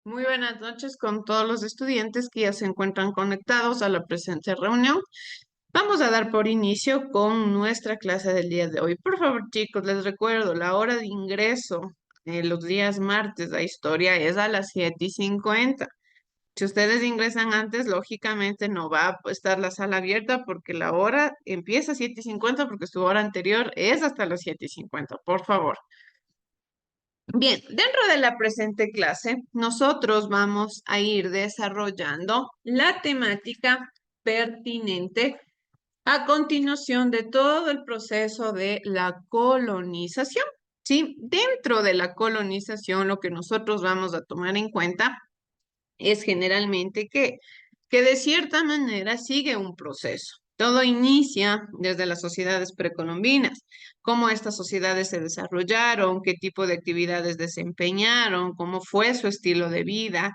Muy buenas noches con todos los estudiantes que ya se encuentran conectados a la presente reunión. Vamos a dar por inicio con nuestra clase del día de hoy. Por favor, chicos, les recuerdo, la hora de ingreso los días martes a historia es a las 7:50. Si ustedes ingresan antes, lógicamente no va a estar la sala abierta porque la hora empieza a 7:50 porque su hora anterior es hasta las 7:50. Por favor. Bien, dentro de la presente clase, nosotros vamos a ir desarrollando la temática pertinente a continuación de todo el proceso de la colonización. ¿Sí? Dentro de la colonización, lo que nosotros vamos a tomar en cuenta es generalmente que de cierta manera sigue un proceso. Todo inicia desde las sociedades precolombinas, cómo estas sociedades se desarrollaron, qué tipo de actividades desempeñaron, cómo fue su estilo de vida,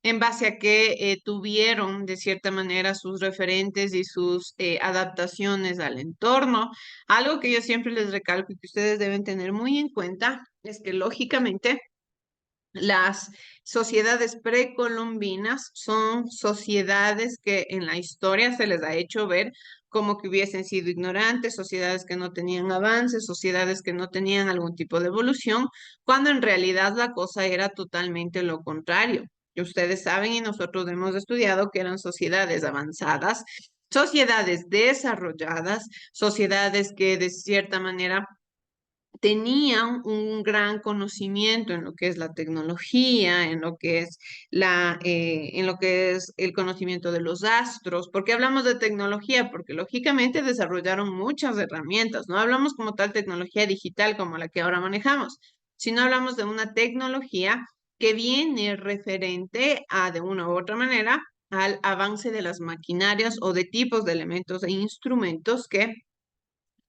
en base a qué tuvieron de cierta manera sus referentes y sus adaptaciones al entorno. Algo que yo siempre les recalco y que ustedes deben tener muy en cuenta es que lógicamente las sociedades precolombinas son sociedades que en la historia se les ha hecho ver como que hubiesen sido ignorantes, sociedades que no tenían avances, sociedades que no tenían algún tipo de evolución, cuando en realidad la cosa era totalmente lo contrario. Y ustedes saben y nosotros hemos estudiado que eran sociedades avanzadas, sociedades desarrolladas, sociedades que de cierta manera tenían un gran conocimiento en lo que es la tecnología, en lo que es en lo que es el conocimiento de los astros. ¿Por qué hablamos de tecnología? Porque lógicamente desarrollaron muchas herramientas. No hablamos como tal tecnología digital como la que ahora manejamos, sino hablamos de una tecnología que viene referente a, de una u otra manera, al avance de las maquinarias o de tipos de elementos e instrumentos que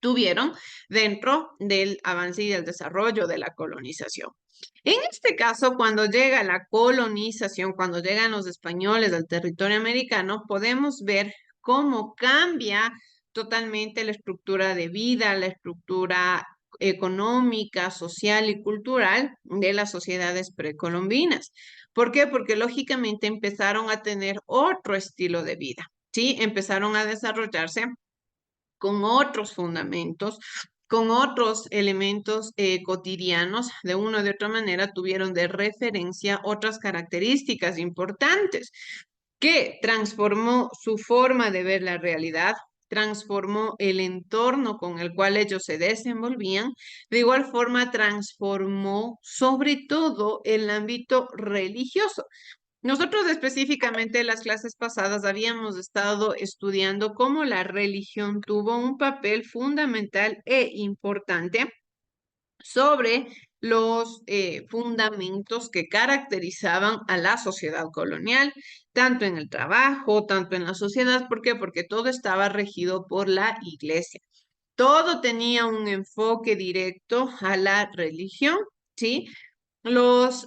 tuvieron dentro del avance y del desarrollo de la colonización. En este caso, cuando llega la colonización, cuando llegan los españoles al territorio americano, podemos ver cómo cambia totalmente la estructura de vida, la estructura económica, social y cultural de las sociedades precolombinas. ¿Por qué? Porque lógicamente empezaron a tener otro estilo de vida, ¿sí? Empezaron a desarrollarse con otros fundamentos, con otros elementos cotidianos, de una o de otra manera tuvieron de referencia otras características importantes que transformó su forma de ver la realidad, transformó el entorno con el cual ellos se desenvolvían, de igual forma transformó sobre todo el ámbito religioso. Nosotros específicamente en las clases pasadas habíamos estado estudiando cómo la religión tuvo un papel fundamental e importante sobre los fundamentos que caracterizaban a la sociedad colonial, tanto en el trabajo, tanto en la sociedad. ¿Por qué? Porque todo estaba regido por la iglesia. Todo tenía un enfoque directo a la religión, ¿sí? Los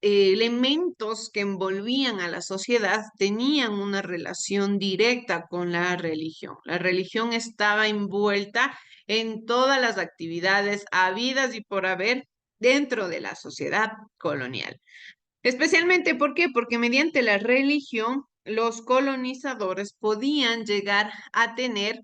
elementos que envolvían a la sociedad tenían una relación directa con la religión. La religión estaba envuelta en todas las actividades habidas y por haber dentro de la sociedad colonial. Especialmente, ¿por qué? Porque mediante la religión los colonizadores podían llegar a tener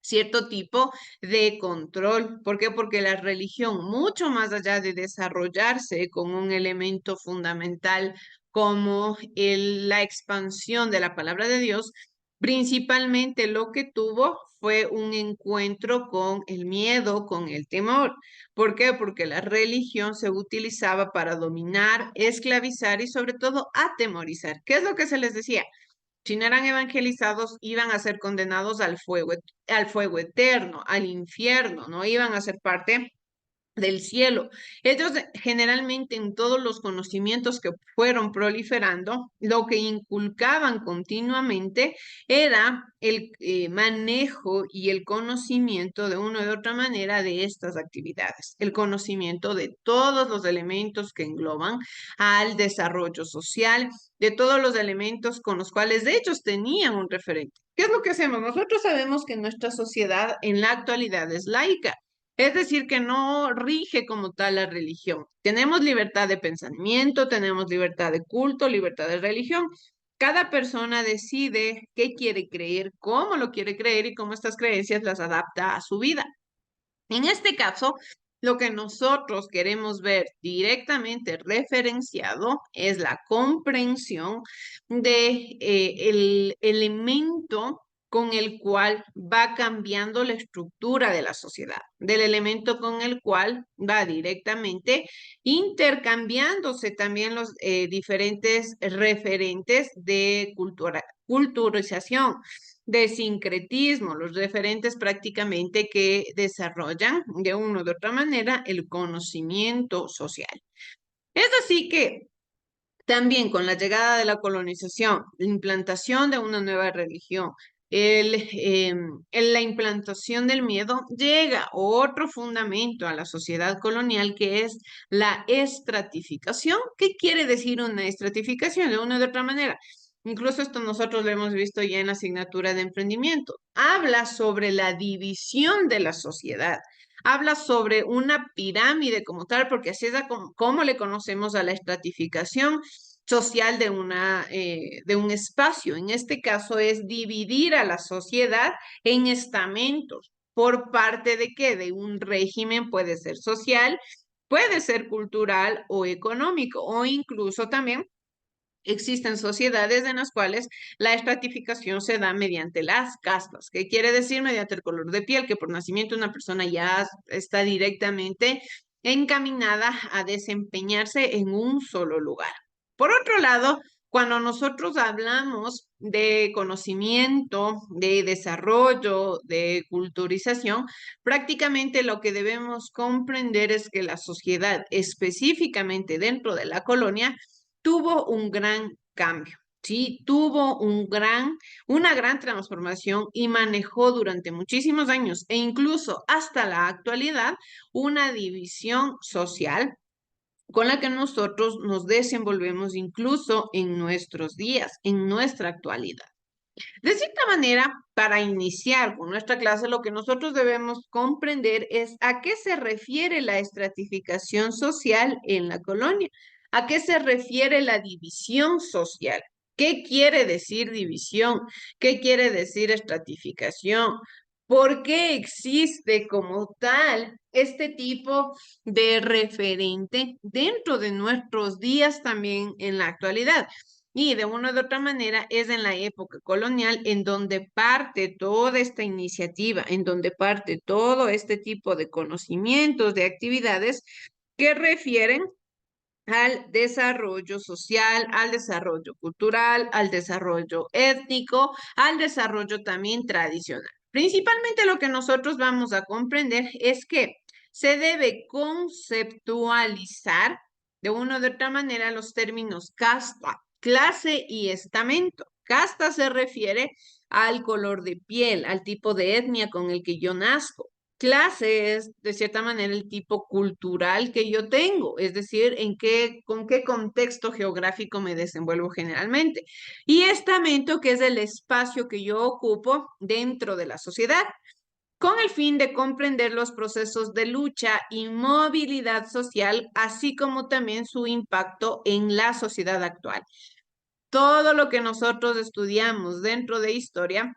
cierto tipo de control. ¿Por qué? Porque la religión, mucho más allá de desarrollarse con un elemento fundamental como la expansión de la palabra de Dios, principalmente lo que tuvo fue un encuentro con el miedo, con el temor. ¿Por qué? Porque la religión se utilizaba para dominar, esclavizar y sobre todo atemorizar. ¿Qué es lo que se les decía? Si no eran evangelizados, iban a ser condenados al fuego eterno, al infierno, no iban a ser parte del cielo. Ellos generalmente en todos los conocimientos que fueron proliferando, lo que inculcaban continuamente era el manejo y el conocimiento de una u otra manera de estas actividades, el conocimiento de todos los elementos que engloban al desarrollo social, de todos los elementos con los cuales ellos tenían un referente. ¿Qué es lo que hacemos? Nosotros sabemos que nuestra sociedad en la actualidad es laica. Es decir, que no rige como tal la religión. Tenemos libertad de pensamiento, tenemos libertad de culto, libertad de religión. Cada persona decide qué quiere creer, cómo lo quiere creer y cómo estas creencias las adapta a su vida. En este caso, lo que nosotros queremos ver directamente referenciado es la comprensión de el elemento con el cual va cambiando la estructura de la sociedad, del elemento con el cual va directamente intercambiándose también los diferentes referentes de culturalización, de sincretismo, los referentes prácticamente que desarrollan de una u otra manera el conocimiento social. Es así que también con la llegada de la colonización, la implantación de una nueva religión, la implantación del miedo, llega otro fundamento a la sociedad colonial que es la estratificación. ¿Qué quiere decir una estratificación? De una u otra manera. Incluso esto nosotros lo hemos visto ya en la asignatura de emprendimiento. Habla sobre la división de la sociedad. Habla sobre una pirámide como tal, porque así es como le conocemos a la estratificación social de un espacio. En este caso es dividir a la sociedad en estamentos. ¿Por parte de qué? De un régimen, puede ser social, puede ser cultural o económico, o incluso también existen sociedades en las cuales la estratificación se da mediante las castas. ¿Qué quiere decir? Mediante el color de piel, que por nacimiento una persona ya está directamente encaminada a desempeñarse en un solo lugar. Por otro lado, cuando nosotros hablamos de conocimiento, de desarrollo, de culturización, prácticamente lo que debemos comprender es que la sociedad, específicamente dentro de la colonia, tuvo un gran cambio. Sí, tuvo una gran transformación y manejó durante muchísimos años e incluso hasta la actualidad una división social con la que nosotros nos desenvolvemos incluso en nuestros días, en nuestra actualidad. De cierta manera, para iniciar con nuestra clase, lo que nosotros debemos comprender es a qué se refiere la estratificación social en la colonia, a qué se refiere la división social. ¿Qué quiere decir división? ¿Qué quiere decir estratificación? ¿Por qué existe como tal este tipo de referente dentro de nuestros días también en la actualidad? Y de una u otra manera es en la época colonial en donde parte toda esta iniciativa, en donde parte todo este tipo de conocimientos, de actividades que refieren al desarrollo social, al desarrollo cultural, al desarrollo étnico, al desarrollo también tradicional. Principalmente lo que nosotros vamos a comprender es que se debe conceptualizar de una u otra manera los términos casta, clase y estamento. Casta se refiere al color de piel, al tipo de etnia con el que yo nazco. Clase es, de cierta manera, el tipo cultural que yo tengo, es decir, con qué contexto geográfico me desenvuelvo generalmente. Y estamento, que es el espacio que yo ocupo dentro de la sociedad, con el fin de comprender los procesos de lucha y movilidad social, así como también su impacto en la sociedad actual. Todo lo que nosotros estudiamos dentro de historia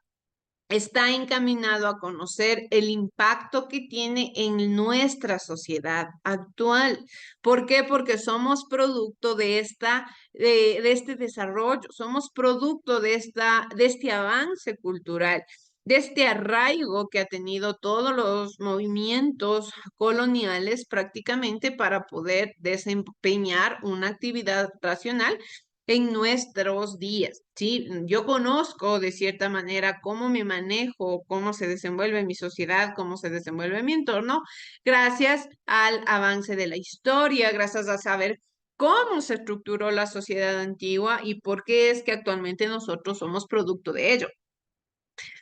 está encaminado a conocer el impacto que tiene en nuestra sociedad actual. ¿Por qué? Porque somos producto de este desarrollo, somos producto de este avance cultural, de este arraigo que ha tenido todos los movimientos coloniales prácticamente para poder desempeñar una actividad racional en nuestros días, ¿sí? Yo conozco de cierta manera cómo me manejo, cómo se desenvuelve mi sociedad, cómo se desenvuelve mi entorno, gracias al avance de la historia, gracias a saber cómo se estructuró la sociedad antigua y por qué es que actualmente nosotros somos producto de ello.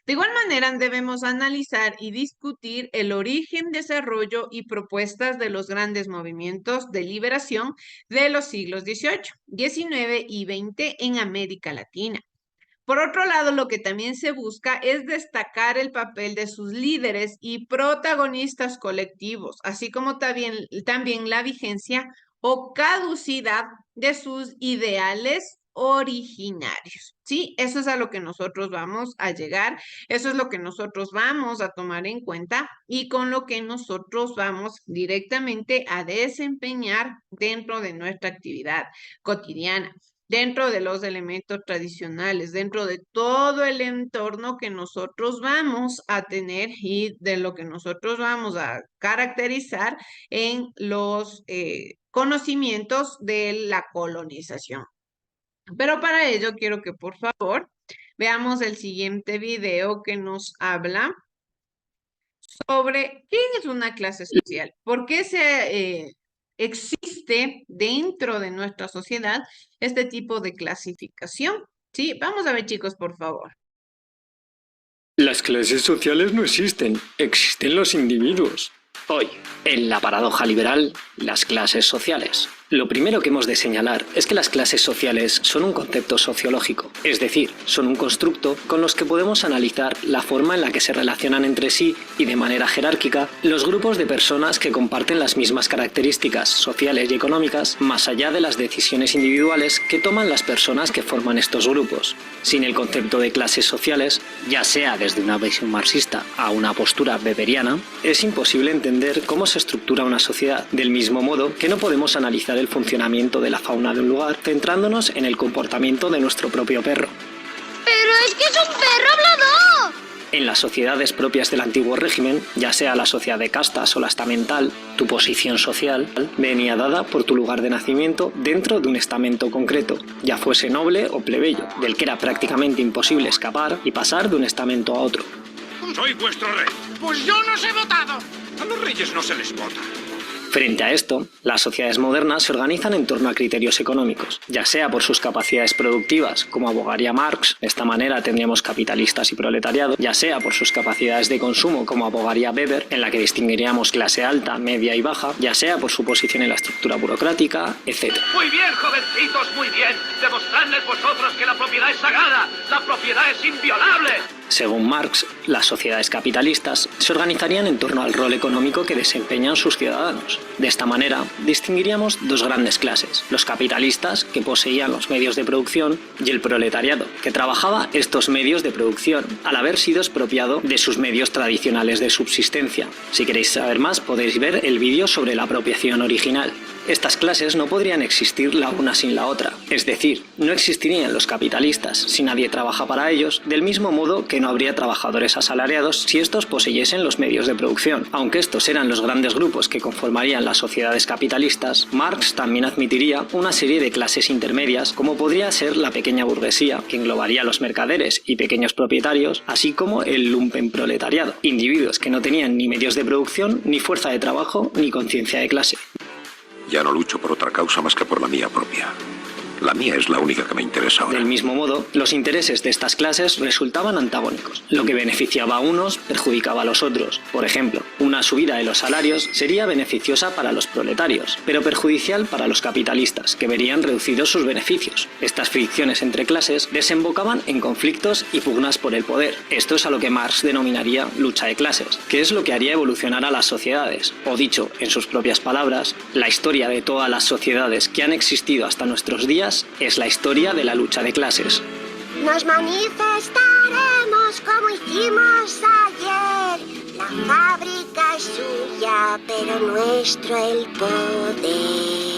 De igual manera, debemos analizar y discutir el origen, desarrollo y propuestas de los grandes movimientos de liberación de los siglos XVIII, XIX y XX en América Latina. Por otro lado, lo que también se busca es destacar el papel de sus líderes y protagonistas colectivos, así como también la vigencia o caducidad de sus ideales originarios. ¿Sí? Eso es a lo que nosotros vamos a llegar, eso es lo que nosotros vamos a tomar en cuenta y con lo que nosotros vamos directamente a desempeñar dentro de nuestra actividad cotidiana, dentro de los elementos tradicionales, dentro de todo el entorno que nosotros vamos a tener y de lo que nosotros vamos a caracterizar en los conocimientos de la colonización. Pero para ello quiero que por favor veamos el siguiente video que nos habla sobre qué es una clase social, por qué existe dentro de nuestra sociedad este tipo de clasificación. Sí, vamos a ver, chicos, por favor. Las clases sociales no existen, existen los individuos. Hoy, en la paradoja liberal, las clases sociales. Lo primero que hemos de señalar es que las clases sociales son un concepto sociológico, es decir, son un constructo con los que podemos analizar la forma en la que se relacionan entre sí y de manera jerárquica los grupos de personas que comparten las mismas características sociales y económicas más allá de las decisiones individuales que toman las personas que forman estos grupos. Sin el concepto de clases sociales, ya sea desde una visión marxista a una postura weberiana, es imposible entender cómo se estructura una sociedad, del mismo modo que no podemos analizar el funcionamiento de la fauna de un lugar centrándonos en el comportamiento de nuestro propio perro. ¡Pero es que es un perro hablador! En las sociedades propias del antiguo régimen, ya sea la sociedad de castas o la estamental, tu posición social venía dada por tu lugar de nacimiento dentro de un estamento concreto, ya fuese noble o plebeyo, del que era prácticamente imposible escapar y pasar de un estamento a otro. Soy vuestro rey. Pues yo no os he votado. A los reyes no se les vota. Frente a esto, las sociedades modernas se organizan en torno a criterios económicos, ya sea por sus capacidades productivas, como abogaría Marx, de esta manera tendríamos capitalistas y proletariado, ya sea por sus capacidades de consumo, como abogaría Weber, en la que distinguiríamos clase alta, media y baja, ya sea por su posición en la estructura burocrática, etc. Muy bien, jovencitos, muy bien. Demostradles vosotros que la propiedad es sagrada, la propiedad es inviolable. Según Marx, las sociedades capitalistas se organizarían en torno al rol económico que desempeñan sus ciudadanos. De esta manera, distinguiríamos dos grandes clases, los capitalistas, que poseían los medios de producción, y el proletariado, que trabajaba estos medios de producción, al haber sido expropiado de sus medios tradicionales de subsistencia. Si queréis saber más, podéis ver el vídeo sobre la apropiación original. Estas clases no podrían existir la una sin la otra, es decir, no existirían los capitalistas si nadie trabaja para ellos, del mismo modo que no habría trabajadores asalariados si estos poseyesen los medios de producción. Aunque estos eran los grandes grupos que conformarían las sociedades capitalistas, Marx también admitiría una serie de clases intermedias, como podría ser la pequeña burguesía, que englobaría los mercaderes y pequeños propietarios, así como el lumpenproletariado, individuos que no tenían ni medios de producción, ni fuerza de trabajo, ni conciencia de clase. Ya no lucho por otra causa más que por la mía propia. La mía es la única que me interesa ahora. Del mismo modo, los intereses de estas clases resultaban antagónicos. Lo que beneficiaba a unos perjudicaba a los otros. Por ejemplo, una subida de los salarios sería beneficiosa para los proletarios, pero perjudicial para los capitalistas, que verían reducidos sus beneficios. Estas fricciones entre clases desembocaban en conflictos y pugnas por el poder. Esto es a lo que Marx denominaría lucha de clases, que es lo que haría evolucionar a las sociedades. O dicho en sus propias palabras, la historia de todas las sociedades que han existido hasta nuestros días es la historia de la lucha de clases. Nos manifestaremos como hicimos ayer. La fábrica es suya, pero nuestro el poder.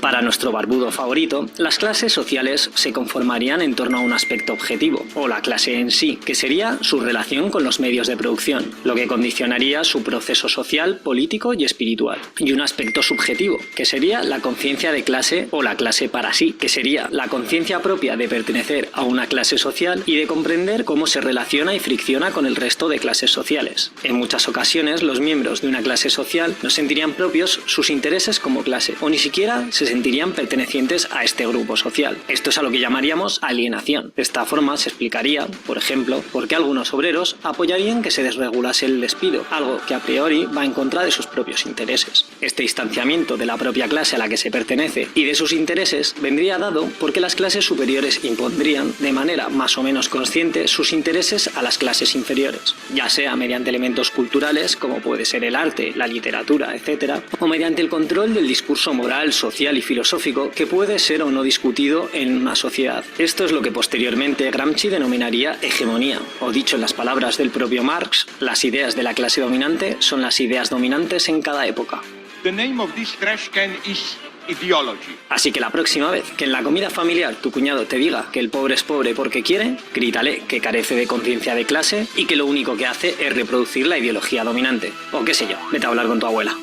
Para nuestro barbudo favorito, las clases sociales se conformarían en torno a un aspecto objetivo, o la clase en sí, que sería su relación con los medios de producción, lo que condicionaría su proceso social, político y espiritual. Y un aspecto subjetivo, que sería la conciencia de clase o la clase para sí, que sería la conciencia propia de pertenecer a una clase social y de comprender cómo se relaciona y fricciona con el resto de clases sociales. En muchas ocasiones, los miembros de una clase social no sentirían propios sus intereses como clase, o ni siquiera se sentirían pertenecientes a este grupo social. Esto es a lo que llamaríamos alienación. De esta forma se explicaría, por ejemplo, por qué algunos obreros apoyarían que se desregulase el despido, algo que a priori va en contra de sus propios intereses. Este distanciamiento de la propia clase a la que se pertenece y de sus intereses vendría dado porque las clases superiores impondrían, de manera más o menos consciente, sus intereses a las clases inferiores, ya sea mediante elementos culturales, como puede ser el arte, la literatura, etc., o mediante el control del discurso moral, social y filosófico que puede ser o no discutido en una sociedad. Esto es lo que posteriormente Gramsci denominaría hegemonía, o dicho en las palabras del propio Marx, las ideas de la clase dominante son las ideas dominantes en cada época. The name of this trash can is ideology. Así que la próxima vez que en la comida familiar tu cuñado te diga que el pobre es pobre porque quiere, grítale que carece de conciencia de clase y que lo único que hace es reproducir la ideología dominante. O qué sé yo, vete a hablar con tu abuela.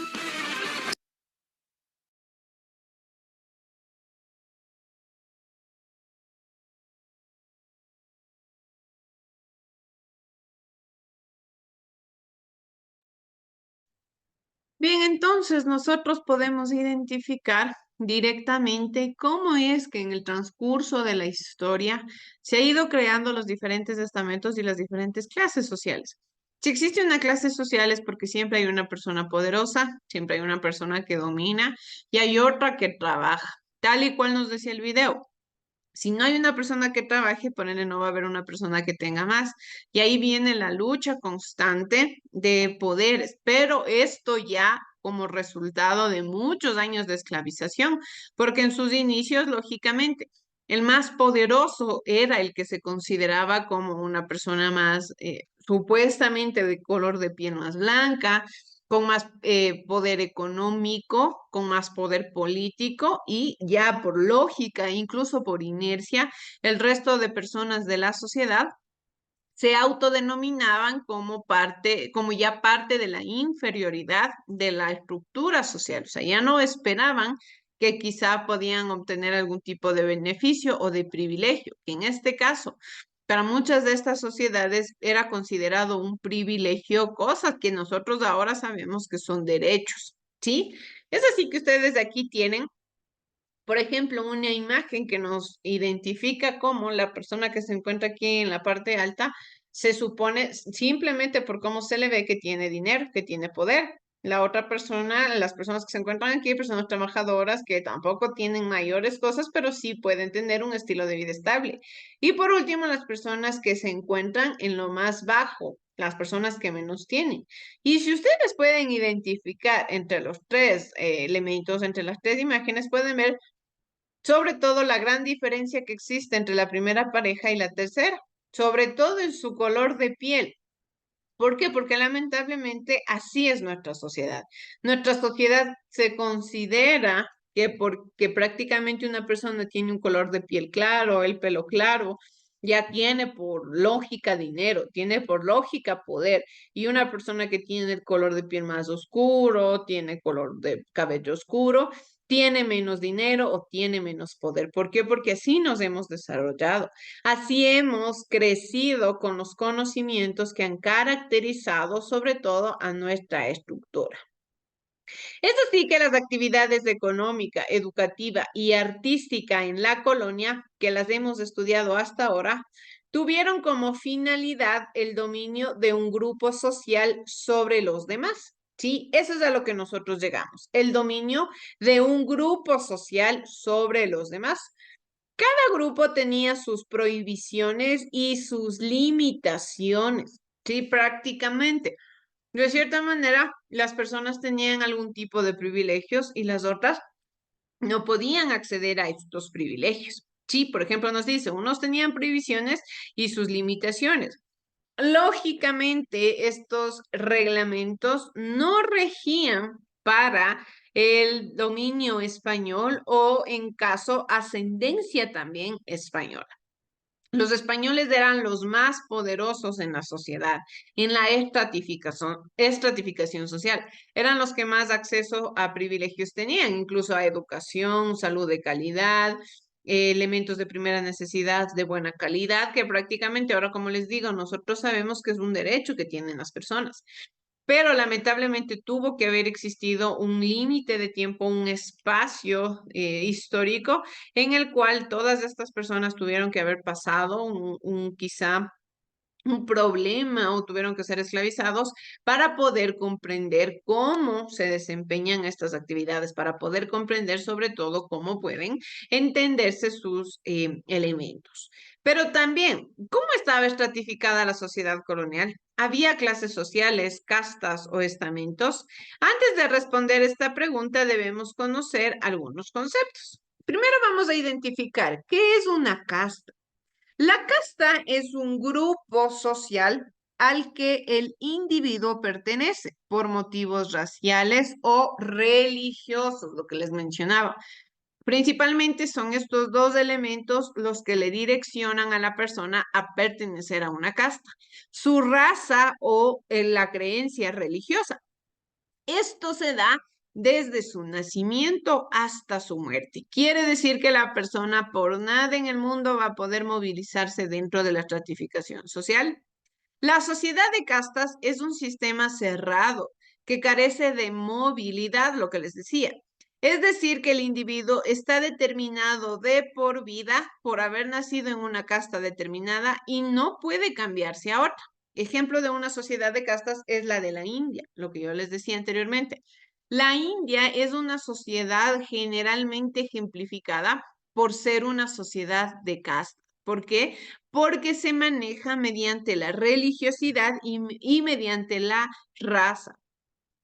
Bien, entonces nosotros podemos identificar directamente cómo es que en el transcurso de la historia se ha ido creando los diferentes estamentos y las diferentes clases sociales. Si existe una clase social es porque siempre hay una persona poderosa, siempre hay una persona que domina y hay otra que trabaja, tal y cual nos decía el video. Si no hay una persona que trabaje, por ende no va a haber una persona que tenga más. Y ahí viene la lucha constante de poderes, pero esto ya como resultado de muchos años de esclavización, porque en sus inicios, lógicamente, el más poderoso era el que se consideraba como una persona más supuestamente de color de piel más blanca, con más poder económico, con más poder político y ya por lógica, incluso por inercia, el resto de personas de la sociedad se autodenominaban como parte, como ya parte de la inferioridad de la estructura social. O sea, ya no esperaban que quizá podían obtener algún tipo de beneficio o de privilegio, que en este caso, para muchas de estas sociedades era considerado un privilegio, cosas que nosotros ahora sabemos que son derechos, ¿sí? Es así que ustedes aquí tienen, por ejemplo, una imagen que nos identifica como la persona que se encuentra aquí en la parte alta se supone simplemente por cómo se le ve que tiene dinero, que tiene poder. La otra persona, las personas que se encuentran aquí, personas trabajadoras que tampoco tienen mayores cosas, pero sí pueden tener un estilo de vida estable. Y por último, las personas que se encuentran en lo más bajo, las personas que menos tienen. Y si ustedes pueden identificar entre los tres elementos, entre las tres imágenes, pueden ver sobre todo la gran diferencia que existe entre la primera pareja y la tercera, sobre todo en su color de piel. ¿Por qué? Porque lamentablemente así es nuestra sociedad. Nuestra sociedad se considera que porque prácticamente una persona tiene un color de piel claro, el pelo claro, ya tiene por lógica dinero, tiene por lógica poder. Y una persona que tiene el color de piel más oscuro, tiene color de cabello oscuro, tiene menos dinero o tiene menos poder. ¿Por qué? Porque así nos hemos desarrollado. Así hemos crecido con los conocimientos que han caracterizado sobre todo a nuestra estructura. Es así que las actividades económica, educativa y artística en la colonia, que las hemos estudiado hasta ahora, tuvieron como finalidad el dominio de un grupo social sobre los demás. Sí, eso es a lo que nosotros llegamos, el dominio de un grupo social sobre los demás. Cada grupo tenía sus prohibiciones y sus limitaciones, sí, prácticamente. De cierta manera, las personas tenían algún tipo de privilegios y las otras no podían acceder a estos privilegios. Sí, por ejemplo, nos dice, unos tenían prohibiciones y sus limitaciones. Lógicamente, estos reglamentos no regían para el dominio español o en caso ascendencia también española. Los españoles eran los más poderosos en la sociedad, en la estratificación social. Eran los que más acceso a privilegios tenían, incluso a educación, salud de calidad, elementos de primera necesidad de buena calidad, que prácticamente ahora, como les digo, nosotros sabemos que es un derecho que tienen las personas. pero lamentablemente tuvo que haber existido un límite de tiempo, un espacio histórico en el cual todas estas personas tuvieron que haber pasado quizá un problema o tuvieron que ser esclavizados para poder comprender cómo se desempeñan estas actividades, para poder comprender sobre todo cómo pueden entenderse sus elementos. Pero también, ¿cómo estaba estratificada la sociedad colonial? ¿Había clases sociales, castas o estamentos? Antes de responder esta pregunta debemos conocer algunos conceptos. Primero vamos a identificar qué es una casta. La casta es un grupo social al que el individuo pertenece por motivos raciales o religiosos, lo que les mencionaba. Principalmente son estos dos elementos los que le direccionan a la persona a pertenecer a una casta, su raza o la creencia religiosa. Esto se da desde su nacimiento hasta su muerte. Quiere decir que la persona por nada en el mundo va a poder movilizarse dentro de la estratificación social. La sociedad de castas es un sistema cerrado que carece de movilidad, lo que les decía. Es decir, que el individuo está determinado de por vida por haber nacido en una casta determinada y no puede cambiarse a otra. Ejemplo de una sociedad de castas es la de la India, lo que yo les decía anteriormente. La India es una sociedad generalmente ejemplificada por ser una sociedad de castas. ¿Por qué? Porque se maneja mediante la religiosidad y mediante la raza.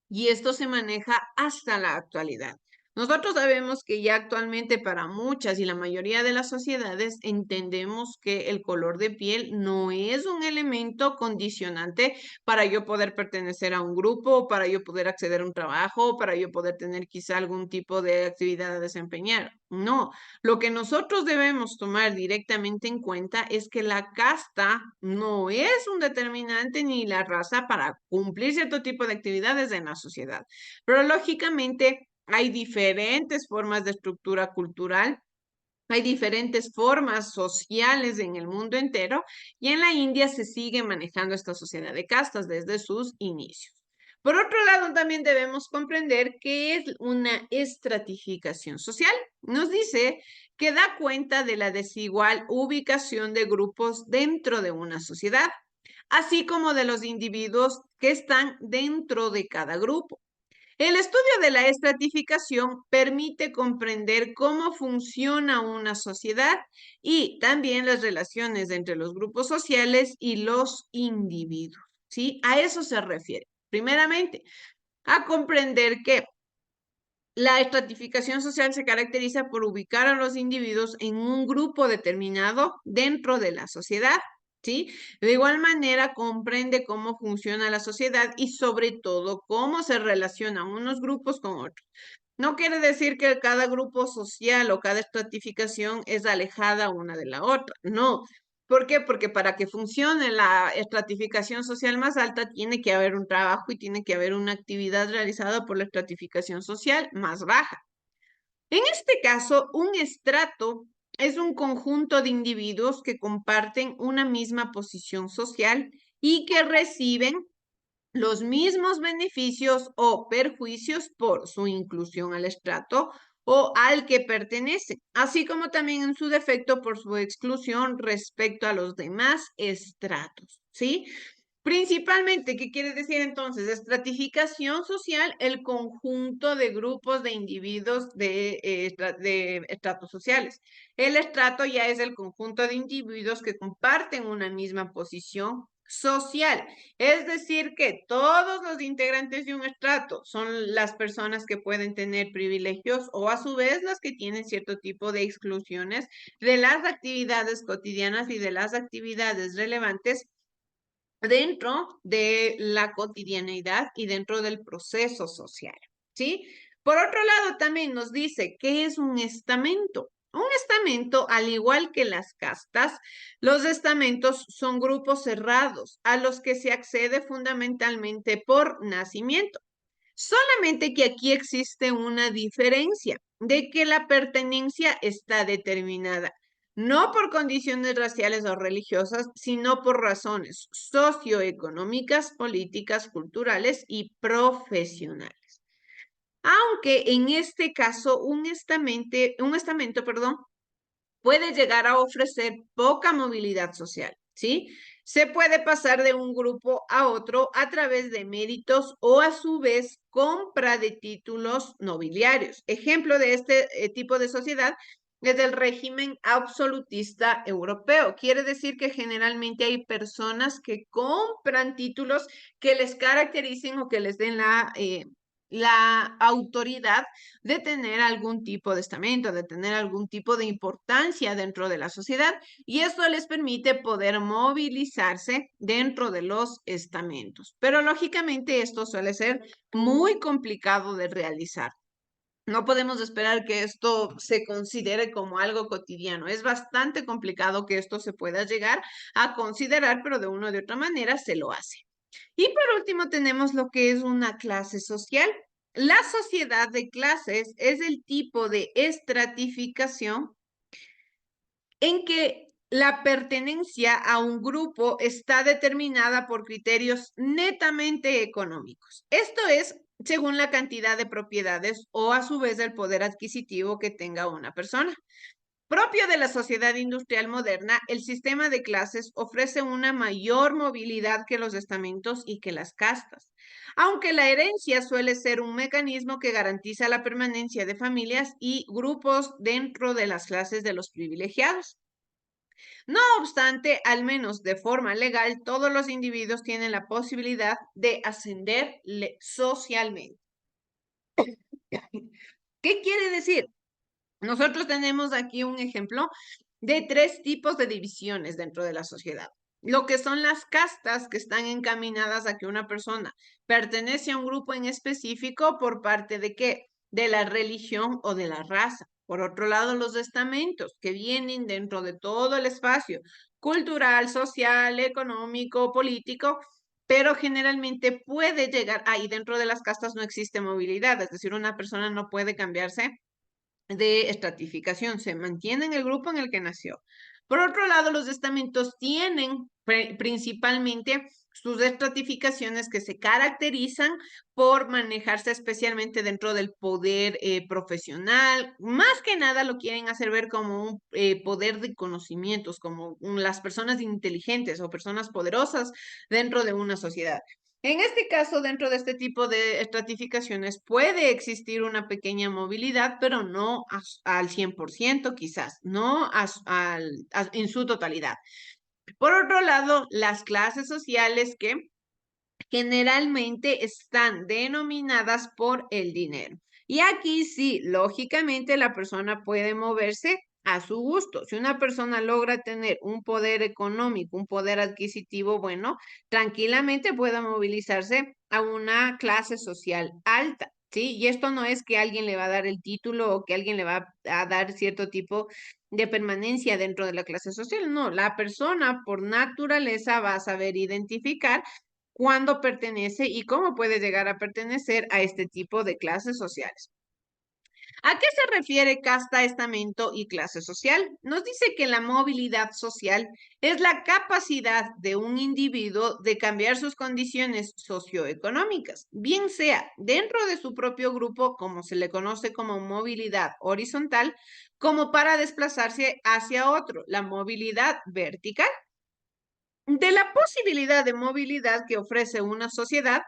Y esto se maneja hasta la actualidad. Nosotros sabemos que ya actualmente para muchas y la mayoría de las sociedades entendemos que el color de piel no es un elemento condicionante para yo poder pertenecer a un grupo, para yo poder acceder a un trabajo, para yo poder tener quizá algún tipo de actividad a desempeñar. No, lo que nosotros debemos tomar directamente en cuenta es que la casta no es un determinante ni la raza para cumplir cierto tipo de actividades en la sociedad. Pero lógicamente hay diferentes formas de estructura cultural, hay diferentes formas sociales en el mundo entero y en la India se sigue manejando esta sociedad de castas desde sus inicios. Por otro lado, también debemos comprender qué es una estratificación social. Nos dice que da cuenta de la desigual ubicación de grupos dentro de una sociedad, así como de los individuos que están dentro de cada grupo. El estudio de la estratificación permite comprender cómo funciona una sociedad y también las relaciones entre los grupos sociales y los individuos, ¿sí? A eso se refiere. Primeramente, a comprender que la estratificación social se caracteriza por ubicar a los individuos en un grupo determinado dentro de la sociedad, ¿sí? De igual manera, comprende cómo funciona la sociedad y sobre todo cómo se relacionan unos grupos con otros. No quiere decir que cada grupo social o cada estratificación es alejada una de la otra, no. ¿Por qué? Porque para que funcione la estratificación social más alta tiene que haber un trabajo y tiene que haber una actividad realizada por la estratificación social más baja. En este caso, un estrato es un conjunto de individuos que comparten una misma posición social y que reciben los mismos beneficios o perjuicios por su inclusión al estrato o al que pertenece, así como también en su defecto por su exclusión respecto a los demás estratos, ¿sí? Principalmente, ¿qué quiere decir entonces? Estratificación social, el conjunto de grupos de individuos de estratos sociales. El estrato ya es el conjunto de individuos que comparten una misma posición social. Es decir, que todos los integrantes de un estrato son las personas que pueden tener privilegios o a su vez las que tienen cierto tipo de exclusiones de las actividades cotidianas y de las actividades relevantes dentro de la cotidianeidad y dentro del proceso social, ¿sí? Por otro lado, también nos dice qué es un estamento. Un estamento, al igual que las castas, los estamentos son grupos cerrados a los que se accede fundamentalmente por nacimiento. Solamente que aquí existe una diferencia de que la pertenencia está determinada. no por condiciones raciales o religiosas, sino por razones socioeconómicas, políticas, culturales y profesionales. Aunque en este caso un estamento, perdón, puede llegar a ofrecer poca movilidad social, ¿sí? Se puede pasar de un grupo a otro a través de méritos o a su vez compra de títulos nobiliarios. Ejemplo de este tipo de sociedad es el régimen absolutista europeo. Quiere decir que generalmente hay personas que compran títulos que les caractericen o que les den la autoridad de tener algún tipo de estamento, de tener algún tipo de importancia dentro de la sociedad, y esto les permite poder movilizarse dentro de los estamentos. Pero lógicamente esto suele ser muy complicado de realizar. No podemos esperar que esto se considere como algo cotidiano. Es bastante complicado que esto se pueda llegar a considerar, pero de una u otra manera se lo hace. Y por último tenemos lo que es una clase social. La sociedad de clases es el tipo de estratificación en que la pertenencia a un grupo está determinada por criterios netamente económicos. Esto es según la cantidad de propiedades o a su vez el poder adquisitivo que tenga una persona. Propio de la sociedad industrial moderna, el sistema de clases ofrece una mayor movilidad que los estamentos y que las castas, aunque la herencia suele ser un mecanismo que garantiza la permanencia de familias y grupos dentro de las clases de los privilegiados. No obstante, al menos de forma legal, todos los individuos tienen la posibilidad de ascender socialmente. ¿Qué quiere decir? Nosotros tenemos aquí un ejemplo de 3 tipos de divisiones dentro de la sociedad. Lo que son las castas, que están encaminadas a que una persona pertenece a un grupo en específico por parte de qué? De la religión o de la raza. Por otro lado, los estamentos, que vienen dentro de todo el espacio cultural, social, económico, político, pero generalmente puede llegar, ahí dentro de las castas no existe movilidad, es decir, una persona no puede cambiarse de estratificación, se mantiene en el grupo en el que nació. Por otro lado, los estamentos tienen principalmente sus estratificaciones que se caracterizan por manejarse especialmente dentro del poder profesional. Más que nada lo quieren hacer ver como un poder de conocimientos, como las personas inteligentes o personas poderosas dentro de una sociedad. En este caso, dentro de este tipo de estratificaciones puede existir una pequeña movilidad, pero no al 100%, quizás, no en su totalidad. Por otro lado, las clases sociales que generalmente están denominadas por el dinero. Y aquí sí, lógicamente la persona puede moverse a su gusto. Si una persona logra tener un poder económico, un poder adquisitivo bueno, tranquilamente puede movilizarse a una clase social alta. ¿Sí? Y esto no es que alguien le va a dar el título o que alguien le va a dar cierto tipo de permanencia dentro de la clase social. No, la persona por naturaleza va a saber identificar cuándo pertenece y cómo puede llegar a pertenecer a este tipo de clases sociales. ¿A qué se refiere casta, estamento y clase social? Nos dice que la movilidad social es la capacidad de un individuo de cambiar sus condiciones socioeconómicas, bien sea dentro de su propio grupo, como se le conoce como movilidad horizontal, como para desplazarse hacia otro, la movilidad vertical. De la posibilidad de movilidad que ofrece una sociedad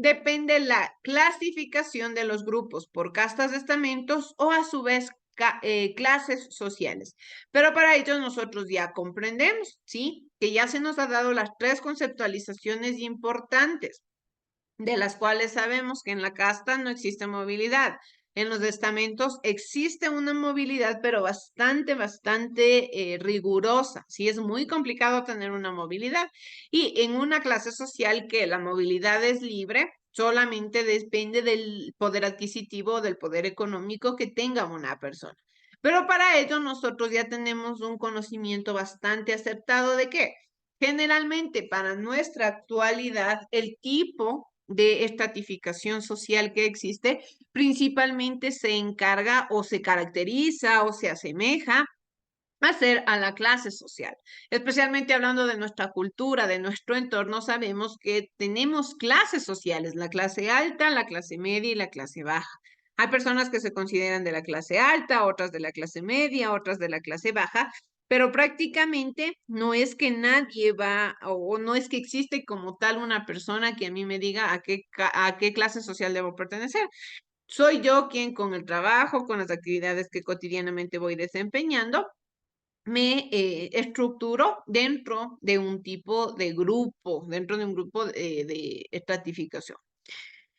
depende la clasificación de los grupos por castas de estamentos o a su vez clases sociales. Pero para ello nosotros ya comprendemos, ¿sí? Que ya se nos ha dado las 3 conceptualizaciones importantes, de las cuales sabemos que en la casta no existe movilidad. En los estamentos existe una movilidad, pero bastante rigurosa. Sí, es muy complicado tener una movilidad. Y en una clase social que la movilidad es libre, solamente depende del poder adquisitivo, del poder económico que tenga una persona. Pero para ello nosotros ya tenemos un conocimiento bastante acertado de que generalmente para nuestra actualidad el tipo de estratificación social que existe principalmente se encarga o se caracteriza o se asemeja hacer a la clase social. Especialmente hablando de nuestra cultura, de nuestro entorno, sabemos que tenemos clases sociales, la clase alta, la clase media y la clase baja. Hay personas que se consideran de la clase alta, otras de la clase media, otras de la clase baja, pero prácticamente no es que nadie va o no es que existe como tal una persona que a mí me diga a qué clase social debo pertenecer. Soy yo quien con el trabajo, con las actividades que cotidianamente voy desempeñando, me estructuro dentro de un tipo de grupo, dentro de un grupo de estratificación.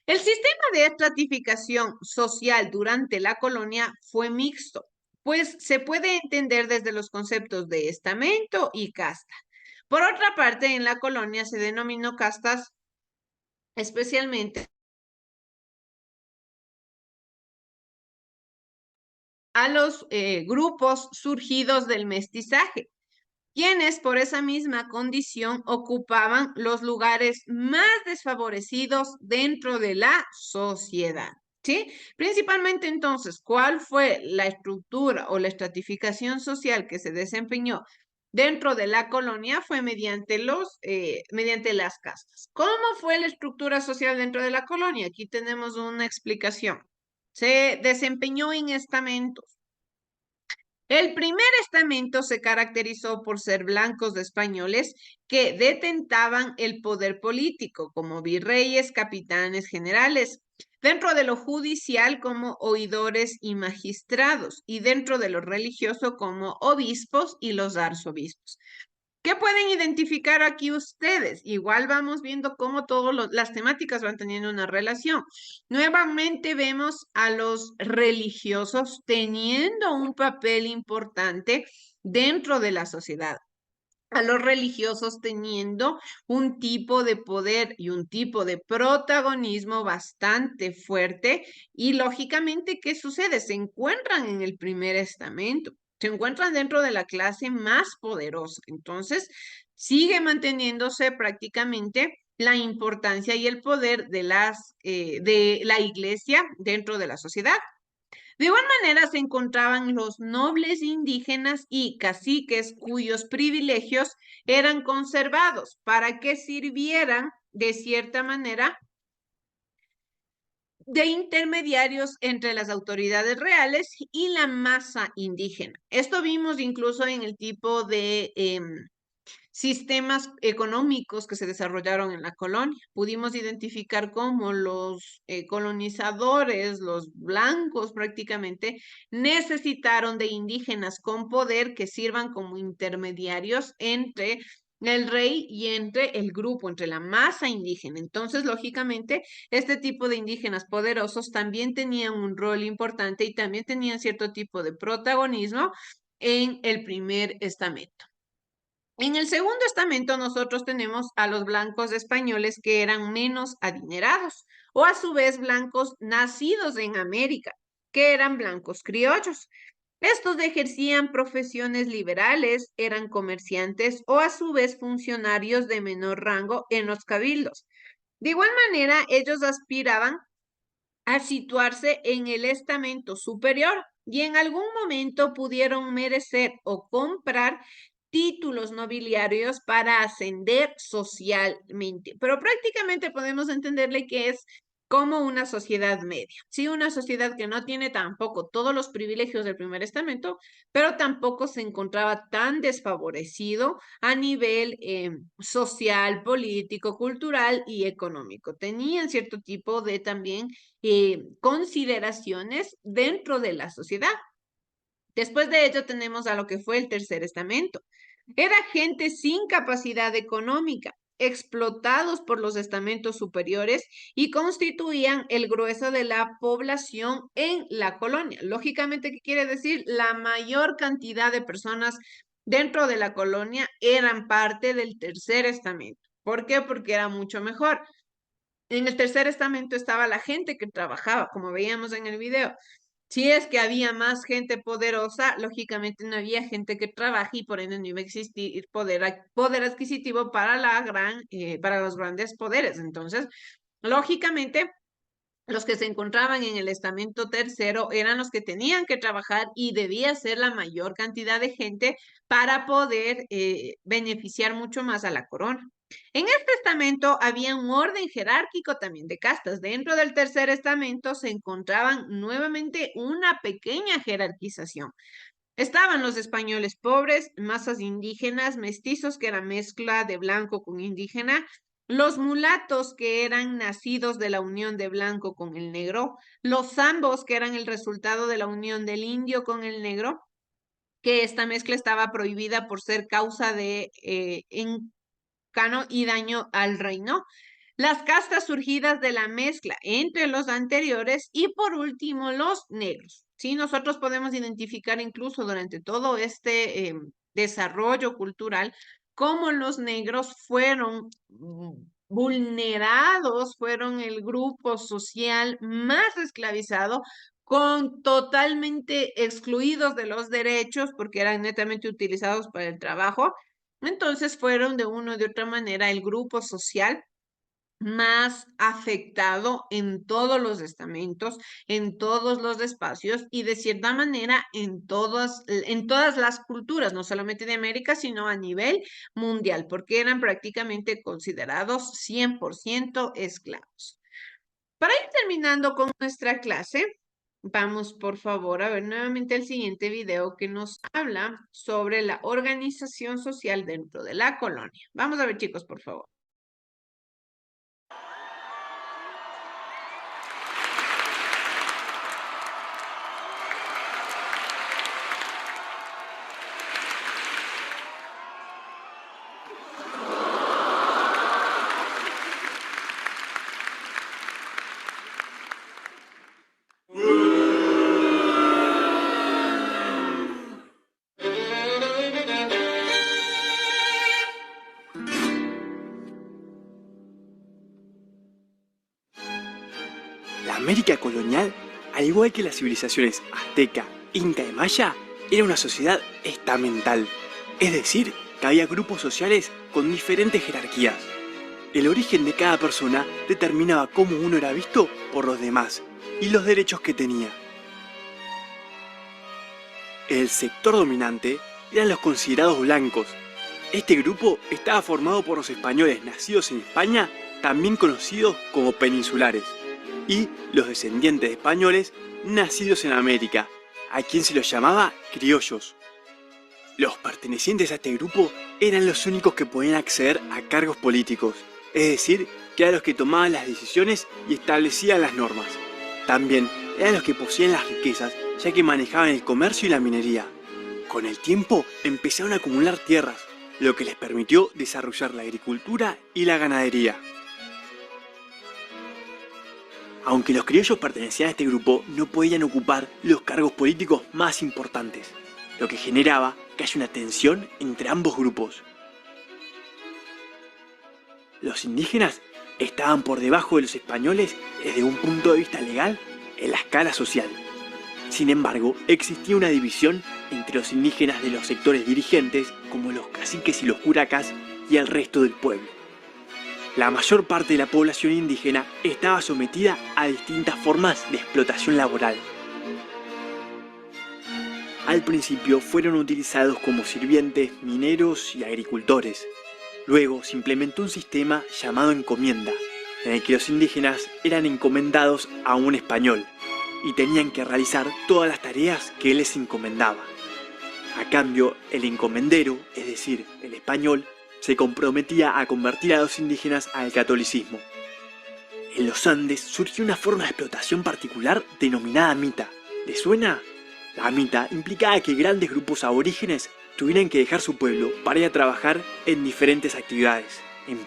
El sistema de estratificación social durante la colonia fue mixto, pues se puede entender desde los conceptos de estamento y casta. Por otra parte, en la colonia se denominó castas especialmente a los grupos surgidos del mestizaje, quienes por esa misma condición ocupaban los lugares más desfavorecidos dentro de la sociedad. ¿Sí? Principalmente entonces, ¿cuál fue la estructura o la estratificación social que se desempeñó dentro de la colonia? Fue mediante mediante las castas. ¿Cómo fue la estructura social dentro de la colonia? Aquí tenemos una explicación. Se desempeñó en estamentos. El primer estamento se caracterizó por ser blancos de españoles que detentaban el poder político, como virreyes, capitanes, generales, dentro de lo judicial como oidores y magistrados, y dentro de lo religioso como obispos y los arzobispos. ¿Qué pueden identificar aquí ustedes? Igual vamos viendo cómo todas las temáticas van teniendo una relación. Nuevamente vemos a los religiosos teniendo un papel importante dentro de la sociedad. A los religiosos teniendo un tipo de poder y un tipo de protagonismo bastante fuerte. Y lógicamente, ¿qué sucede? Se encuentran en el primer estamento, se encuentran dentro de la clase más poderosa. Entonces, sigue manteniéndose prácticamente la importancia y el poder de la iglesia dentro de la sociedad. De igual manera se encontraban los nobles indígenas y caciques cuyos privilegios eran conservados para que sirvieran de cierta manera de intermediarios entre las autoridades reales y la masa indígena. Esto vimos incluso en el tipo de sistemas económicos que se desarrollaron en la colonia. Pudimos identificar cómo los colonizadores, los blancos prácticamente, necesitaron de indígenas con poder que sirvan como intermediarios entre el rey y entre el grupo, entre la masa indígena. Entonces, lógicamente, este tipo de indígenas poderosos también tenían un rol importante y también tenían cierto tipo de protagonismo en el primer estamento. En el segundo estamento nosotros tenemos a los blancos españoles que eran menos adinerados, o a su vez blancos nacidos en América, que eran blancos criollos. Estos ejercían profesiones liberales, eran comerciantes o a su vez funcionarios de menor rango en los cabildos. De igual manera, ellos aspiraban a situarse en el estamento superior y en algún momento pudieron merecer o comprar títulos nobiliarios para ascender socialmente. Pero prácticamente podemos entenderle que es como una sociedad media, ¿sí? Una sociedad que no tiene tampoco todos los privilegios del primer estamento, pero tampoco se encontraba tan desfavorecido a nivel social, político, cultural y económico. Tenían cierto tipo de también consideraciones dentro de la sociedad. Después de ello tenemos a lo que fue el tercer estamento. Era gente sin capacidad económica, explotados por los estamentos superiores y constituían el grueso de la población en la colonia. Lógicamente, ¿qué quiere decir? La mayor cantidad de personas dentro de la colonia eran parte del tercer estamento. ¿Por qué? Porque era mucho mejor. En el tercer estamento estaba la gente que trabajaba, como veíamos en el video. Si es que había más gente poderosa, lógicamente no había gente que trabaje y por ende no iba a existir poder adquisitivo para para los grandes poderes. Entonces, lógicamente, Los que se encontraban en el estamento tercero eran los que tenían que trabajar y debía ser la mayor cantidad de gente para poder beneficiar mucho más a la corona. En este estamento había un orden jerárquico también de castas. Dentro del tercer estamento se encontraban nuevamente una pequeña jerarquización. Estaban los españoles pobres, masas indígenas, mestizos, que era mezcla de blanco con indígena, los mulatos, que eran nacidos de la unión de blanco con el negro, los zambos, que eran el resultado de la unión del indio con el negro, que esta mezcla estaba prohibida por ser causa de encano y daño al reino. Las castas surgidas de la mezcla entre los anteriores y por último los negros. Sí, nosotros podemos identificar incluso durante todo este desarrollo cultural cómo los negros fueron vulnerados, fueron el grupo social más esclavizado, con totalmente excluidos de los derechos porque eran netamente utilizados para el trabajo. Entonces fueron de una o de otra manera el grupo social más afectado en todos los estamentos, en todos los espacios y de cierta manera en todas las culturas, no solamente de América, sino a nivel mundial, porque eran prácticamente considerados 100% esclavos. Para ir terminando con nuestra clase, vamos por favor a ver nuevamente el siguiente video que nos habla sobre la organización social dentro de la colonia. Vamos a ver, chicos, por favor. La América colonial, al igual que las civilizaciones azteca, inca y maya, era una sociedad estamental, es decir, que había grupos sociales con diferentes jerarquías. El origen de cada persona determinaba cómo uno era visto por los demás y los derechos que tenía. El sector dominante eran los considerados blancos. Este grupo estaba formado por los españoles nacidos en España, también conocidos como peninsulares, y los descendientes de españoles nacidos en América, a quien se los llamaba criollos. Los pertenecientes a este grupo eran los únicos que podían acceder a cargos políticos, es decir, que eran los que tomaban las decisiones y establecían las normas. También eran los que poseían las riquezas, ya que manejaban el comercio y la minería. Con el tiempo empezaron a acumular tierras, lo que les permitió desarrollar la agricultura y la ganadería. Aunque los criollos pertenecían a este grupo, no podían ocupar los cargos políticos más importantes, lo que generaba que haya una tensión entre ambos grupos. Los indígenas estaban por debajo de los españoles desde un punto de vista legal en la escala social. Sin embargo, existía una división entre los indígenas de los sectores dirigentes, como los caciques y los curacas, y el resto del pueblo. La mayor parte de la población indígena estaba sometida a distintas formas de explotación laboral. Al principio fueron utilizados como sirvientes, mineros y agricultores. Luego se implementó un sistema llamado encomienda, en el que los indígenas eran encomendados a un español y tenían que realizar todas las tareas que él les encomendaba. A cambio, el encomendero, es decir, el español, se comprometía a convertir a los indígenas al catolicismo. En los Andes surgió una forma de explotación particular denominada mita. ¿Les suena? La mita implicaba que grandes grupos aborígenes tuvieran que dejar su pueblo para ir a trabajar en diferentes actividades.